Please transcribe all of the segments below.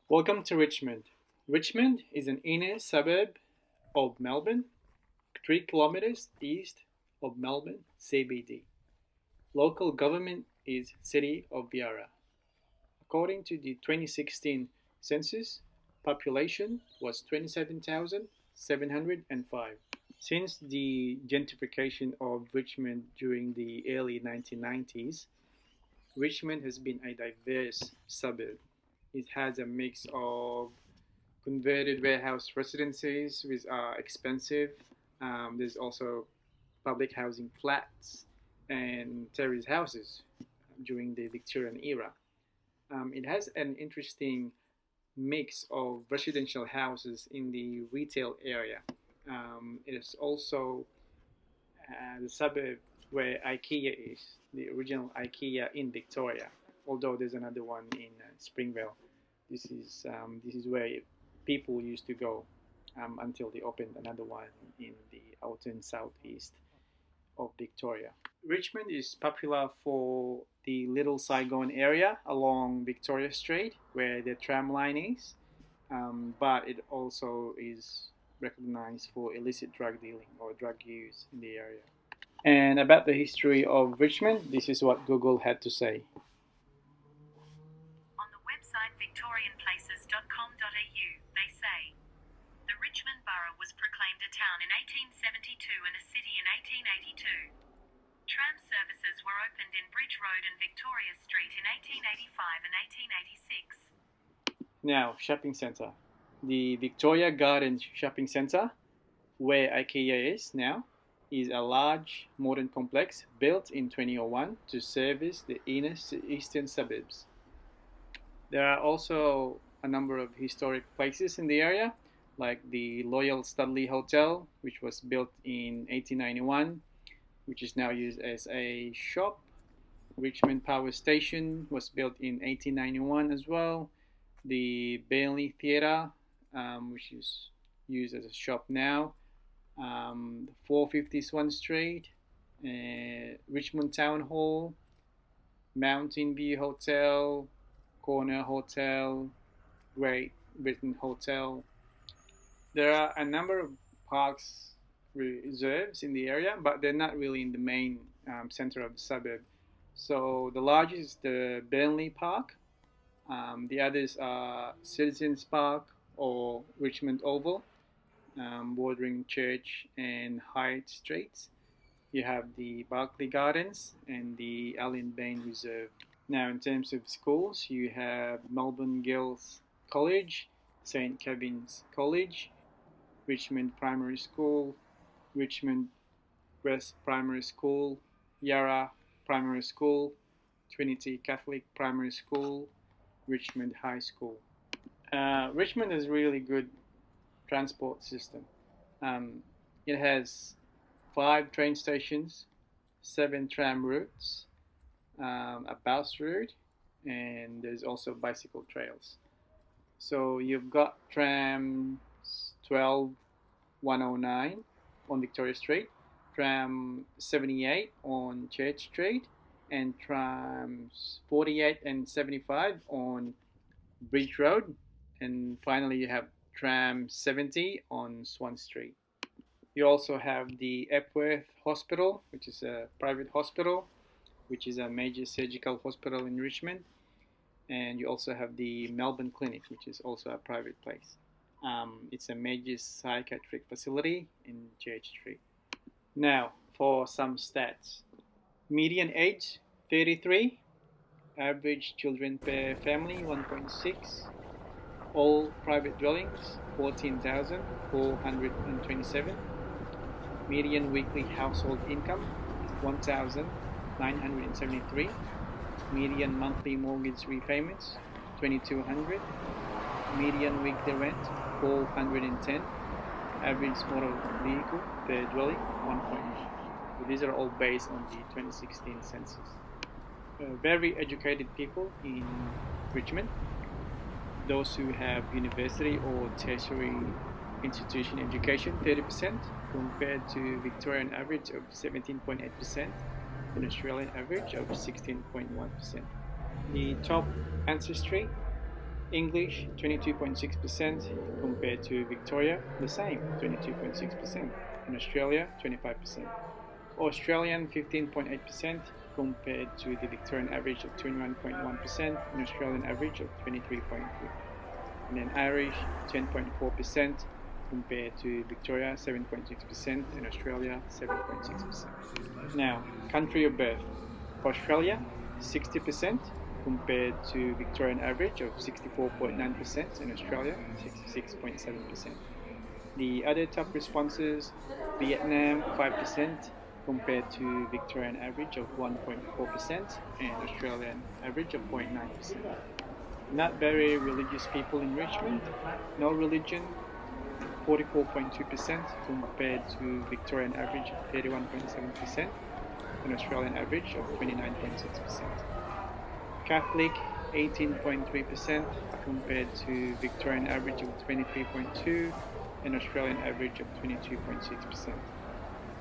Welcome to Richmond. Richmond is an inner suburb of Melbourne, 3 kilometres east of Melbourne CBD. Local government is City of Yarra. According to the 2016 census, population was 27,705. Since the gentrification of Richmond during the early 1990s, Richmond has been a diverse suburb. It has a mix of converted warehouse residences, which are expensive. There's also public housing flats and terrace houses during the Victorian era. It has an interesting mix of residential houses in the retail area. It is also the suburb where IKEA is, the original IKEA in Victoria. Although there's another one in Springvale. This is where people used to go until they opened another one in the outer and southeast of Victoria. Richmond is popular for the Little Saigon area along Victoria Street, where the tram line is, but it also is recognized for illicit drug dealing or drug use in the area. And about the history of Richmond, this is what Google had to say. On the website victorianplaces.com.au, they say, the Richmond Borough was proclaimed a town in 1872 and a city in 1882. Tram services were opened in Bridge Road and Victoria Street in 1885 and 1886. Now, shopping centre. The Victoria Gardens Shopping Centre, where IKEA is now, is a large modern complex built in 2001 to service the inner eastern suburbs. There are also a number of historic places in the area, like the Loyal Studley Hotel, which was built in 1891, which is now used as a shop. Richmond Power Station was built in 1891 as well. The Burnley Theatre, which is used as a shop now. 450 Swan Street, Richmond Town Hall, Mountain View Hotel, Corner Hotel, Great Britain Hotel. There are a number of parks reserves in the area, but they're not really in the main center of the suburb. So the largest is the Burnley Park. The others are Citizens Park or Richmond Oval, bordering Church and Hyde Streets. You have the Berkeley Gardens and the Allen Bain Reserve. Now, in terms of schools, you have Melbourne Girls College, St. Kevin's College, Richmond Primary School, Richmond West Primary School, Yarra Primary School, Trinity Catholic Primary School, Richmond High School. Richmond has really good transport system. It has 5 train stations, 7 tram routes, a bus route, and there's also bicycle trails. So you've got trams 12109 on Victoria Street, tram 78 on Church Street, and trams 48 and 75 on Bridge Road, and finally you have tram 70 on Swan Street. You also have the Epworth Hospital, which is a private hospital, which is a major surgical hospital in Richmond. And you also have the Melbourne Clinic, which is also a private place. It's a major psychiatric facility in Church Street. Now, for some stats. Median age, 33. Average children per family, 1.6. All private dwellings, 14,427. Median weekly household income, 1,973. Median monthly mortgage repayments, 2,200. Median weekly rent, 410. Average motor vehicle per dwelling, 1.9. So these are all based on the 2016 census. Very educated people in Richmond. Those who have university or tertiary institution education, 30%, compared to Victorian average of 17.8% and Australian average of 16.1%. The top ancestry, English 22.6% compared to Victoria, the same 22.6%. In Australia 25%. Australian 15.8% compared to the Victorian average of 21.1% and Australian average of 23.3%. And then Irish 10.4% compared to Victoria 7.6% and Australia 7.6%. Now, country of birth. Australia 60% compared to Victorian average of 64.9% and Australia 66.7%. The other top responses, Vietnam 5% compared to Victorian average of 1.4% and Australian average of 0.9%. Not very religious people in Richmond, no religion 44.2% compared to Victorian average of 31.7% and Australian average of 29.6%. Catholic 18.3% compared to Victorian average of 23.2% and Australian average of 22.6%.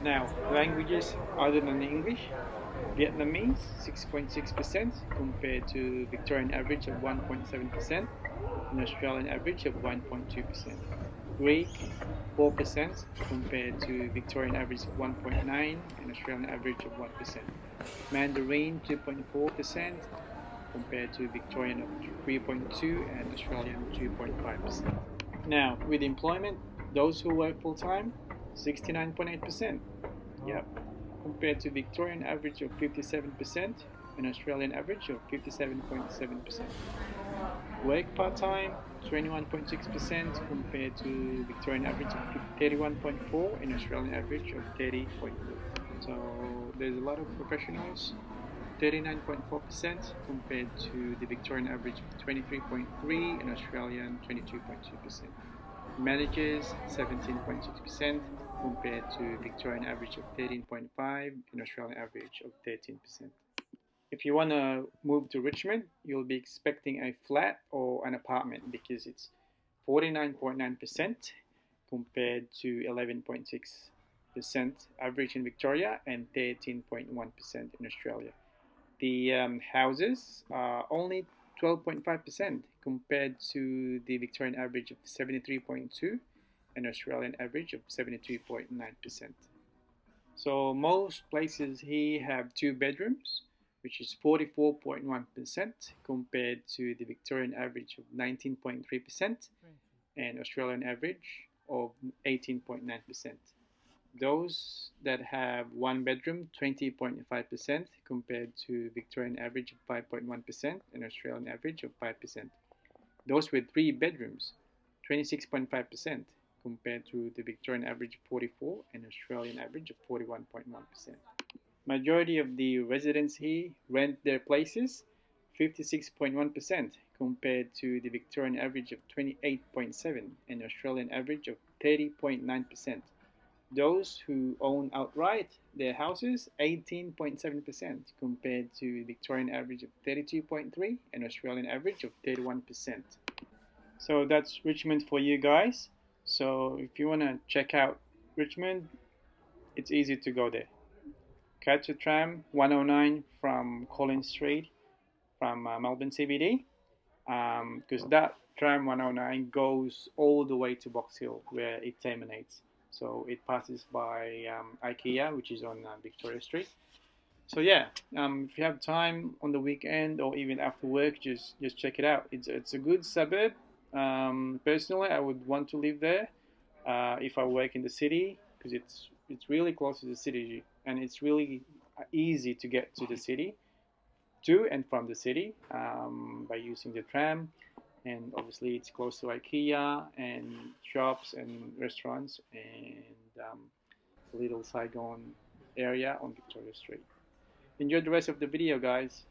Now, languages other than English. Vietnamese 6.6% compared to Victorian average of 1.7% and Australian average of 1.2%. Greek 4% compared to Victorian average of 1.9% and Australian average of 1%. Mandarin 2.4% compared to Victorian of 3.2% and Australian 2.5%. Now, with employment, those who work full-time, 69.8%. Yep. Compared to Victorian average of 57% and Australian average of 57.7%. Work part-time, 21.6% compared to Victorian average of 31.4% and Australian average of 30.4%. So there's a lot of professionals, 39.4% compared to the Victorian average of 23.3% and Australian 22.2%. Managers 17.6% compared to Victorian average of 13.5% and Australian average of 13%. If you want to move to Richmond, you'll be expecting a flat or an apartment because it's 49.9% compared to 11.6% average in Victoria and 13.1% in Australia. The houses are only 12.5% compared to the Victorian average of 73.2% and Australian average of 72.9%. So most places here have 2 bedrooms, which is 44.1% compared to the Victorian average of 19.3% and Australian average of 18.9%. Those that have 1 bedroom, 20.5% compared to Victorian average of 5.1% and Australian average of 5%. Those with 3 bedrooms, 26.5% compared to the Victorian average of 44% and Australian average of 41.1%. Majority of the residents here rent their places, 56.1% compared to the Victorian average of 28.7% and Australian average of 30.9%. Those who own outright their houses, 18.7% compared to Victorian average of 32.3% and Australian average of 31%. So that's Richmond for you guys. So if you want to check out Richmond, it's easy to go there. Catch a tram 109 from Collins Street from Melbourne CBD, because that tram 109 goes all the way to Box Hill where it terminates. So it passes by IKEA, which is on Victoria Street. So yeah, if you have time on the weekend or even after work, just check it out. It's a good suburb. Personally, I would want to live there if I work in the city, because it's really close to the city and it's really easy to get to the city, to and from the city by using the tram. And obviously it's close to IKEA and shops and restaurants and Little Saigon area on Victoria Street. Enjoy the rest of the video, guys.